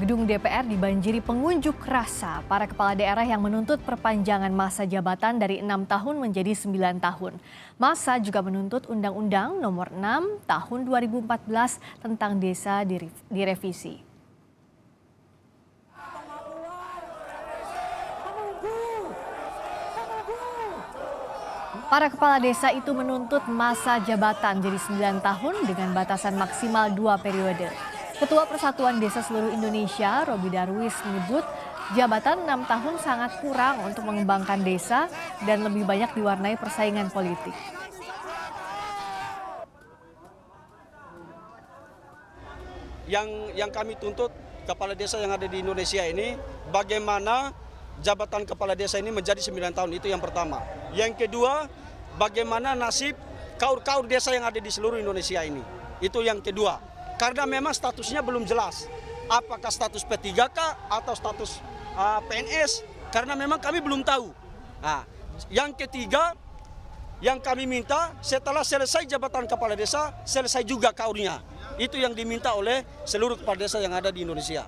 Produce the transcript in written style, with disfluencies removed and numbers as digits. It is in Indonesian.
Gedung DPR dibanjiri pengunjuk rasa para kepala daerah yang menuntut perpanjangan masa jabatan dari 6 tahun menjadi 9 tahun. Massa juga menuntut Undang-Undang Nomor 6 Tahun 2014 tentang desa direvisi. Para kepala desa itu menuntut masa jabatan jadi 9 tahun dengan batasan maksimal 2 periode. Ketua Persatuan Desa Seluruh Indonesia, Robi Darwis, menyebut jabatan 6 tahun sangat kurang untuk mengembangkan desa dan lebih banyak diwarnai persaingan politik. Yang kami tuntut kepala desa yang ada di Indonesia ini, bagaimana jabatan kepala desa ini menjadi 9 tahun, itu yang pertama. Yang kedua, bagaimana nasib kaur-kaur desa yang ada di seluruh Indonesia ini, itu yang kedua. Karena memang statusnya belum jelas, apakah status P3K atau status PNS, karena memang kami belum tahu. Nah, yang ketiga, yang kami minta setelah selesai jabatan kepala desa, selesai juga kaurnya. Itu yang diminta oleh seluruh kepala desa yang ada di Indonesia.